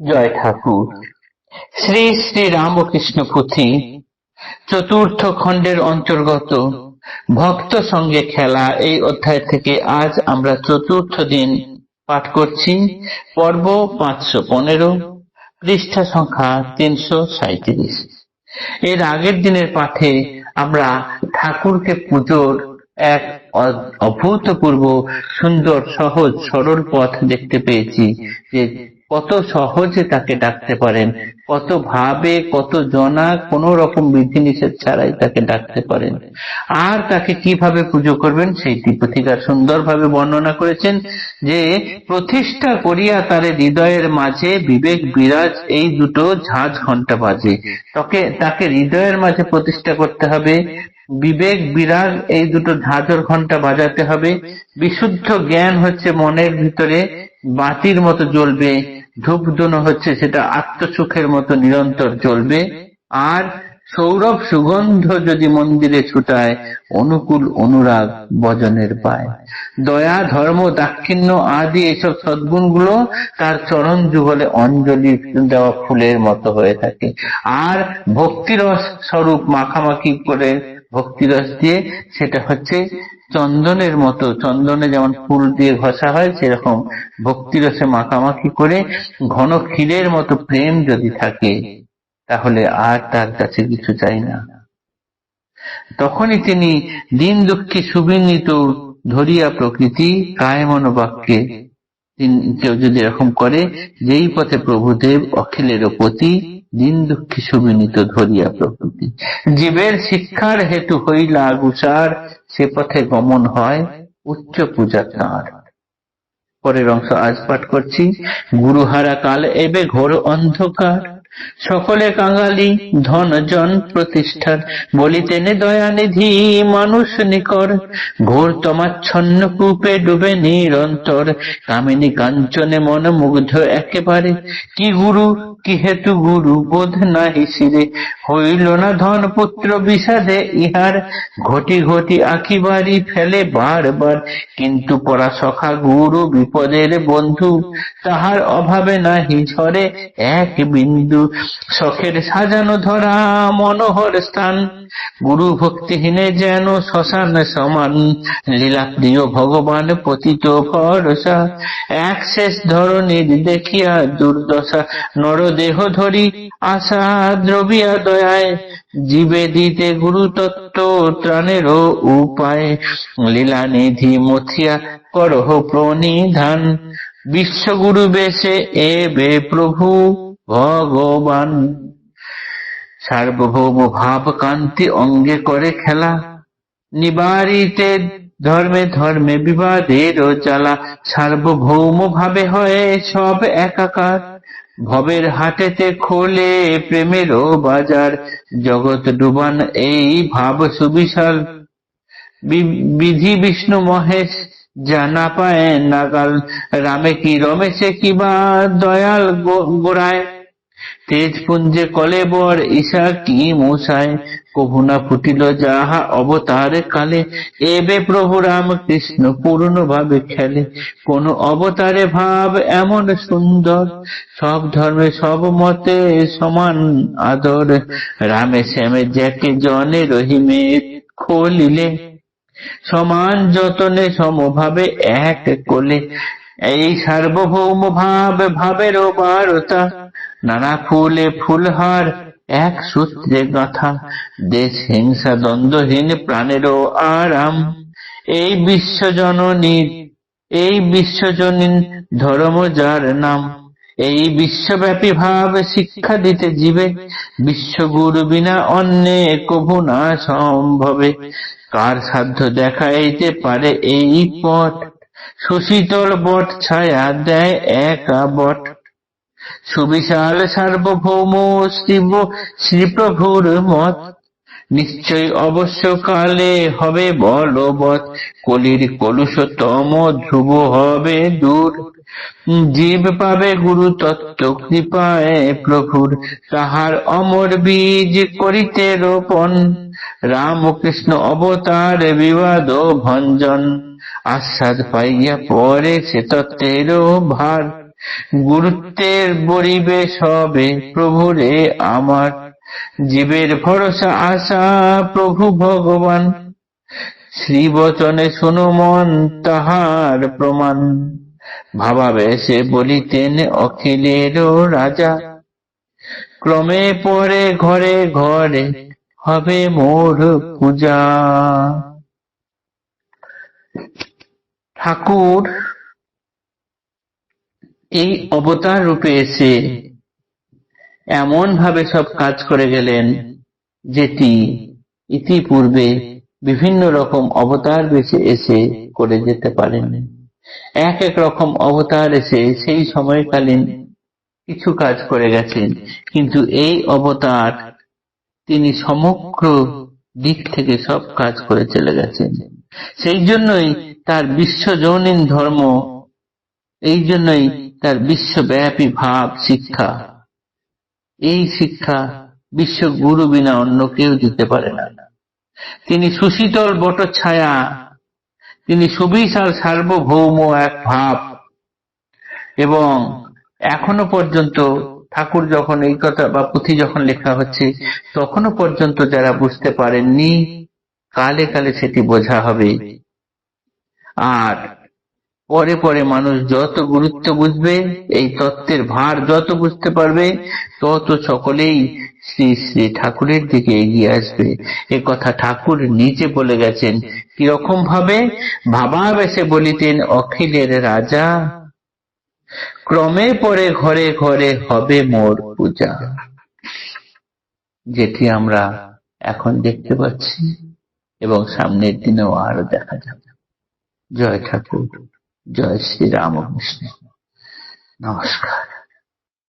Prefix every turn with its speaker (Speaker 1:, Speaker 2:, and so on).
Speaker 1: জয় ঠাকুর। শ্রী শ্রী রামকৃষ্ণ পুঁথি চতুর্থ খণ্ডের অন্তর্গত ভক্ত সঙ্গে খেলা এই অধ্যায় থেকে আজ আমরা চতুর্থ দিন পাঠ করছি। পর্ব 515, পৃষ্ঠা সংখ্যা 337। এর আগের দিনের পাঠে আমরা ঠাকুরকে পুজোর এক অভূতপূর্ব সুন্দর সহজ সরল পথ দেখতে পেয়েছি, যে কত সহজে তাকে ডাকতে পারেন, কত ভাবে কত জনা কোন রকম বিধিনিষেধ ছাড়াই তাকে ডাকতে পারেন, আর তাকে কিভাবে পুজো করবেন সেইটি পুথিকার সুন্দরভাবে বর্ণনা করেছেন। যে প্রতিষ্ঠা করিয়া তার হৃদয়ের মাঝে বিবেক বিরাজ, এই দুটো ঝাঁঝ ঘন্টা বাজে। তাকে হৃদয়ের মাঝে প্রতিষ্ঠা করতে হবে, বিবেক বিরাজ এই দুটো ঝাঁঝর ঘন্টা বাজাতে হবে। বিশুদ্ধ জ্ঞান হচ্ছে মনের ভিতরে বাতির মতো জ্বলবে, ধূপধুনো হচ্ছে সেটা আত্মসুখের মতো নিরন্তর জ্বলবে। আর সৌরভ সুগন্ধ যদি মন্দিরে ছুটায়, অনুকূল অনুরাগ বজনের পায়। দয়া ধর্ম দাক্ষিণ্য আদি এইসব সদ্গুণগুলো তার চরণ যুগলে অঞ্জলি দেওয়া ফুলের মতো হয়ে থাকে। আর ভক্তিরস স্বরূপ মাখামাখি করে ভক্তিরস দিয়ে, সেটা হচ্ছে চন্দনের মতো, চন্দনে যেমন ফুল দিয়ে ঘষা হয় সেরকম ভক্তিরসে মাখামাখি করে ঘন ক্ষীরের মতো প্রেম যদি থাকে, তাহলে আর তার কাছে কিছু চাই না। তখনই তিনি দিন দুঃখী সুবিনীত ধরিয়া প্রকৃতি কায় মনোবাক্যে, কেউ যদি এরকম করে, যেই পথে প্রভুদেব অখিলের পতি, দিন দুঃখী সুবিনীত ধরিয়া প্রকৃতি, জীবের শিক্ষার হেতু হইলা গুসার, সে পথে গমন হয় উচ্চ পূজা তাঁর। পরের অংশ আজ পাঠ করছি। গুরুহারা কাল এবে ঘোর অন্ধকার, সকলে কাঙালি ধন জন প্রতিষ্ঠার, বলিতেনে দয়ানিধি মানুষ নিকর, ঘোর তমাচ্ছন্ন কূপে ডুবে নিরন্তর, কামিনী কাঞ্চনে মন মুগ্ধ একেবারে, কি গুরু কি হেতু গুরু বোধ নাহি শিরে, হইল না ধন পুত্র বিষাদে ইহার, ঘটি ঘটি আঁখি বাড়ি ফেলে বারবার, কিন্তু পরা সখা গুরু বিপদের বন্ধু, তাহার অভাবে নাহি ঝরে এক বিন্দু, শখের সাজানো ধরা মনোহর স্থান, গুরু ভক্তিহীনে যেন শ্মশান সমান, লীলা প্রিয় ভগবান পতিত ভরসা, এক শেষ ধরণীর দেখিয়া দুর্দশা, নরদেহ ধরি আশা দ্রবিয়া দয়ায়, জীবে দিতে গুরু তত্ত্ব ত্রাণেরও উপায়, লীলা নিধি মথিয়া করহ প্রণিধান, বিশ্বগুরু বেশে এবে প্রভু ভগবান। সার্বভৌম ভাব কান্তি অঙ্গে করে খেলা, নিবারিতে ধর্মে ধর্মে বিবাদের জ্বালা, সার্বভৌম ভাবে হয় সব একাকার, ভবের হাটেতে খোলে প্রেমেরও বাজার, জগৎ ডুবান এই ভাব সুবিশাল, বিধি বিষ্ণু মহেশ জানা পায় নাগাল, রামে কি রমেশে কিবা দয়াল গোড়ায়, তেজপুঞ্জে কলেবর ঈশা কি মূষায়, কভুনা ফুটিল যাহা অবতার কালে, এবে প্রভু রাম কৃষ্ণ পূর্ণ ভাবে খেলে, কোন অবতারে ভাব এমন সুন্দর, সব ধর্মে সব মতে সমান আদর, রামে শ্যামে জ্যাকে জনে রহিমে খলিলে, সমান যতনে সমভাবে এক কোলে, এই সার্বভৌম ভাব ভাবেরও বারতা, নানা ফুলে ফুলহার এক সূত্রে গাঁথা, দেশ হিংসা দ্বন্দ্বহীন প্রাণেরও আরাম, এই বিশ্বজনীন ধর্ম যার নাম, এই বিশ্বব্যাপী ভাব শিক্ষা দিতে জীবে, বিশ্বগুরু বিনা অন্যে কভু না সম্ভবে, কার সাধ্য দেখাইতে পারে এই পথ, সুশীতল বট ছায়া দেয় একা বট, সুবিশাল সার্বভৌম শ্রীপ্রভুর মত, নিশ্চয় অবশ্য কালে হবে বলবৎ, কলির কলুষতম ধ্রুব হবে দূর, জীব পাবে গুরু তত্ত্ব কৃপায় প্রভুর, তাহার অমর বীজ করিতে রোপণ, রামকৃষ্ণ অবতার বিবাদ ভঞ্জন, আস্বাদ পাইয়া পরে সে তত্ত্বেরও ভার, গুরুত্বের বরিবে সবে প্রভুরে আমার, জীবের ভরসা আশা প্রভু ভগবান, শ্রীবচনে শুনো মন তাহার প্রমাণ, ভাবাবেশে বলিতেন অখিলেরও রাজা, ক্রমে পরে ঘরে ঘরে হবে মোর পূজা। ঠাকুর এই অবতার রূপে এসে এমন ভাবে সব কাজ করে গেলেন যেটি ইতিপূর্বে বিভিন্ন রকম অবতার বেশে এসে করে যেতে পারেন। এক এক রকম অবতার এসে সেই সময়কালীন কিছু কাজ করে গেছেন, কিন্তু এই অবতার তিনি সমগ্র দিক থেকে সব কাজ করে চলে গেছেন। সেই জন্যই তার বিশ্বজনীন ধর্ম, এই জন্যই তার বিশ্বব্যাপী ভাব শিক্ষা, এই শিক্ষা বিশ্বগুরু বিনা অন্য কেউ দিতে পারে না। তিনি সুশীতল বটছায়া, তিনি সুবিশাল সার্বভৌম এক ভাব। এবং এখনো পর্যন্ত ঠাকুর যখন এই কথা বা পুঁথি যখন লেখা হচ্ছে, তখনো পর্যন্ত যারা বুঝতে পারেননি, কালে কালে সেটি বোঝা হবে। আর পরে পরে মানুষ যত গুরুত্ব বুঝবে, এই তত্ত্বের ভার যত বুঝতে পারবে, তত সকলেই শ্রী শ্রী ঠাকুরের দিকে এগিয়ে আসবে। এ কথা ঠাকুর নিজে বলে গেছেন। কিরকম ভাবে? ভাবাবেশে বলিতেন অখিলের রাজা, ক্রমে পরে ঘরে ঘরে হবে মোর পূজা, যেটি আমরা এখন দেখতে পাচ্ছি এবং সামনের দিনেও আরো দেখা যাবে। জয় ঠাকুর, জয় শ্রী রামকৃষ্ণ। নমস্কার।